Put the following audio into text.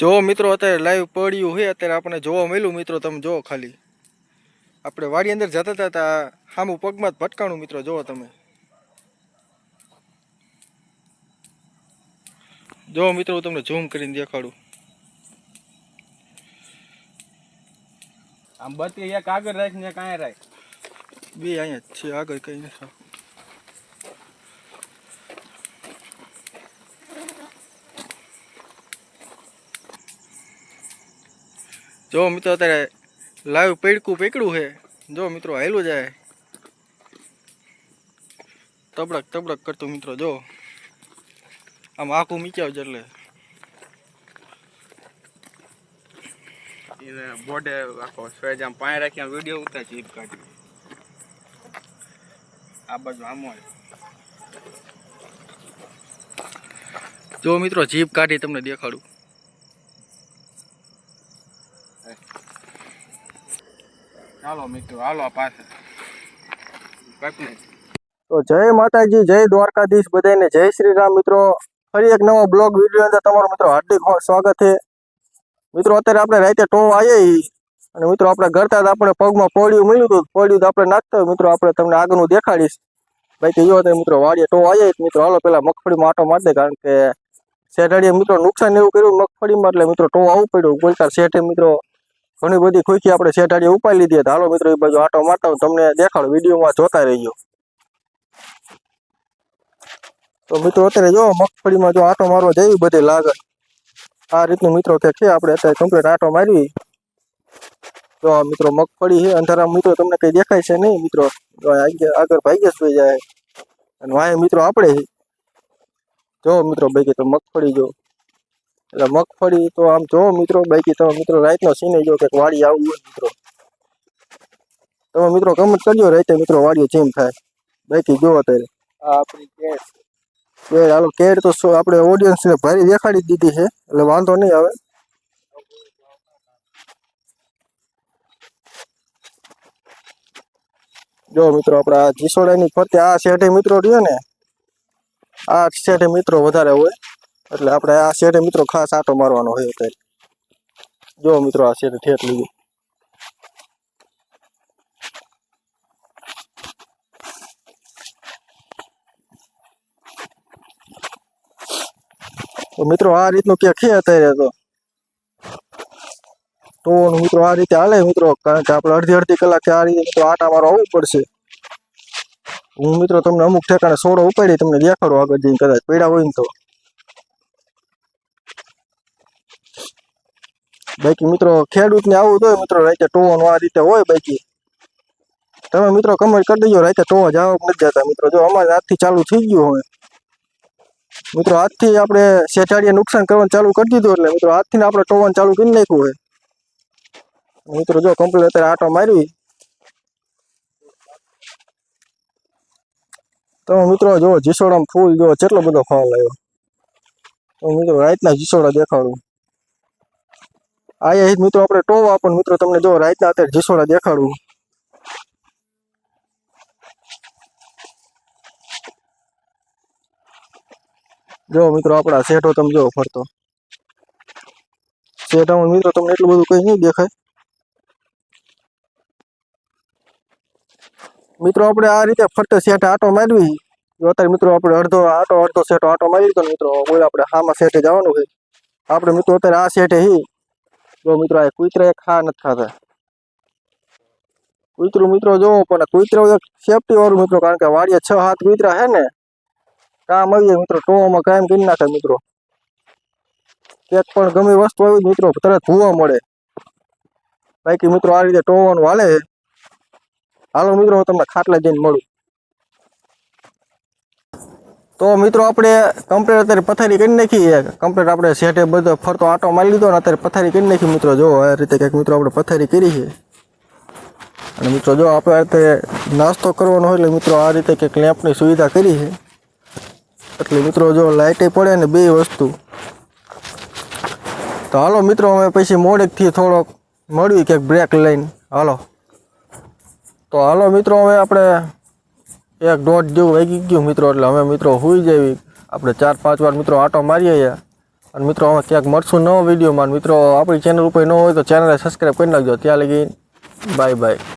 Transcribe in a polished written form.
જો મિત્રો અત્યારે લાઈવ પડ્યું છે, અત્યારે આપણે જોવા મળ્યું મિત્રો, તમે જો ખાલી આપણે વાડી અંદર જતા હતા સામું પગમાં ભટકાણું મિત્રો, જોવો તમે જો મિત્રો હું તમને ઝૂમ કરીને દેખાડું. આમ બત્તી એક આગળ રાખ ને એક અહીંયા રાખ, બે અહીંયા છે, આગળ કઈ નથી. જો મિત્રો અત્યારે લાઈવ પકડ્યું છે, જો મિત્રો હાલ્યું જાય તબડક તબડક કરતું મિત્રો, જો આમ આખું મીચાવ એટલે બોડે આખો સ્વેજ આમ પાય રાખી વિડીયો ઉતાર જીપ કાઢી આ બાજુ આમ હોય. જો મિત્રો જીપ કાઢી તમને દેખાડું. ચાલો મિત્રો હાલો પાસે તો જય માતાજી, જય દ્વારકાધીશ બધાને, જય શ્રી રામ મિત્રો. ફરી એક નવો બ્લોગ વિડીયો અંદર તમારું મિત્રો હાર્દિક સ્વાગત છે મિત્રો. અત્યારે આપણે રાતે ટો આવી અને મિત્રો આપણે ઘરતા આપણે પગમાં પોળિયું મળ્યું હતું, પોળિયું આપણે નાખતા મિત્રો આપણે તમને આગળનું દેખાડીશ. બાકી જો તો મિત્રો વાડીએ ટો આવી મિત્રો, હાલો પેલા મગફળીમાં આટો મારી દે, કારણ કે શેઠાડીએ મિત્રો નુકસાન એવું કર્યું મગફળીમાં, એટલે મિત્રો ટો આવવું પડ્યું. બોલતા શેઠે મિત્રો ઘણી બધી ખુશી આપણે શેઠાડીએ ઉપાડી લીધી. હાલો મિત્રો એ બાજુ આટો મારતા હું તમને દેખાડું, વિડીયોમાં જોતા રહીજો. તો મિત્રો અત્યારે જો મગફળીમાં જો આટો મારવા જઈ બધી લાગે આ રીતનું મિત્રો કે છે. આપણે અત્યારે કમ્પ્લીટ આટો મારવી. જો મિત્રો મગફળી છે, અંધારા મિત્રો તમને કઈ દેખાય છે નહીં મિત્રો, આગળ ભાગ્ય સુઈ જાય અને વાય મિત્રો આપણે જો મિત્રો બાકી તો મગફળી જો, એટલે મગફળી તો આમ જો મિત્રો, બાકી તમે મિત્રો રાતનો સીને જો કે વાડી આવું હોય મિત્રો, તમે મિત્રો કમેન્ટ કરજો રાતે મિત્રો વાડીએ જેમ થાય. બાકી જો અત્યારે આ આપણી કેડ હાલો કેડ તો આપણે ઓડિયન્સને ભારી દેખાડી દીધી છે, એટલે વાંધો નહીં આવે. જો મિત્રો આપણે આ જીસોડાની ફરતે આ શેઠે મિત્રો રહ્યો ને, આ શેઠે મિત્રો વધારે હોય, એટલે આપણે આ શેઠે મિત્રો ખાસ આટો મારવાનો હોય અત્યારે. જો મિત્રો આ શેઠે ઠેઠ લીધી. તો મિત્રો આ રીતનું ક્યાં છે અત્યારે તો મિત્રો આ રીતે હાલે મિત્રો, કારણ કે આપણે અડધી અડધી કલાકે આ રીતે મિત્રો આટા મારો આવવું પડશે. હું મિત્રો તમને અમુક ઠેકાણે સોડો ઉપાડી તમને દેખાડો આગળ જઈને, કદાચ પડ્યા હોય ને તો. બાકી મિત્રો ખેડૂતને આવું તો મિત્રો રાતે ટોવાનું આ રીતે હોય. બાકી તમે મિત્રો કમેન્ટ કરી દેજો રાતે ટોવા જવા નથી જતા મિત્રો. જો અમારે આજથી ચાલુ થઈ ગયું હોય મિત્રો, આજથી આપણે શેઠાડીએ નુકસાન કરવાનું ચાલુ કરી દીધું, એટલે મિત્રો આજથી આપણે ટોવાનું ચાલુ કરી નાખ્યું હોય મિત્રો. જો કમ્પ્લીટ અત્યારે આટો મારી તમે મિત્રો જો જીસોડામાં ફૂલ જો કેટલો બધો ફાલ આવ્યો. તો મિત્રો રાતના જીસોડા દેખાડું. આયા મિત્રો આપણે ટોવા પણ મિત્રો તમને જો રાતના અત્યારે જીસોડા દેખાડું. જો મિત્રો આપણા શેઠો તમે જો ફરતો શેઠામાં મિત્રો તમને એટલું બધું કઈ નહીં દેખાય મિત્રો. આપણે આ રીતે ફરતે શેઠે આટો મારવી. અત્યારે મિત્રો આપણે અડધો શેઠો આટો મારી દીધો મિત્રો. બોલ આપણે આમાં શેઠે જવાનું છે આપણે મિત્રો. અત્યારે આ શેઠે જો મિત્રો આ કૂતરા એક ખા નથી ખાતા. કૂતરું મિત્રો જો પણ કૂતરો એક સેફટી વાળું મિત્રો, કારણ કે વાડીએ 6-7 કૂતરા છે ને, કામ આવીએ મિત્રો ટોવામાં કાયમ કરી નાખે મિત્રો. એક પણ ગમે વસ્તુ આવી મિત્રો તરત ભૂવા મળે. બાકી મિત્રો આ રીતે ટોવાનું હાલે. હાલો મિત્રો હું તમને ખાટલા જઈને મળું. તો મિત્રો આપણે કમ્પ્લીટ અત્યારે પથારી કરી નાખી. કમ્પ્લીટ આપણે શેઠે બધો ફરતો આટો મારી લીધો ને અત્યારે પથારી કરી નાખી મિત્રો. જો આ રીતે કંઈક મિત્રો આપણે પથારી કરી છે. અને મિત્રો જો આપણે આ રીતે નાસ્તો કરવાનો હોય એટલે મિત્રો આ રીતે કંઈક લેમ્પની સુવિધા કરી છે, એટલે મિત્રો જો લાઇટે પડે ને બે વસ્તુ. તો હાલો મિત્રો અમે પછી મોડેકથી થોડોક મળવી ક્યાંક બ્રેક લઈને. તો હાલો મિત્રો હવે આપણે 1-1.5 જેવું વાગી ગયું મિત્રો, એટલે અમે મિત્રો સુઈ જઈએ. આપણે 4-5 વાર મિત્રો આટો મારીએ અને મિત્રો હવે ક્યાંક મળશું નવો વિડીયોમાં. મિત્રો આપણી ચેનલ ઉપર ન હોય તો ચેનલને સબસ્ક્રાઈબ કરી નાખજો. ત્યાં લગી બાય બાય.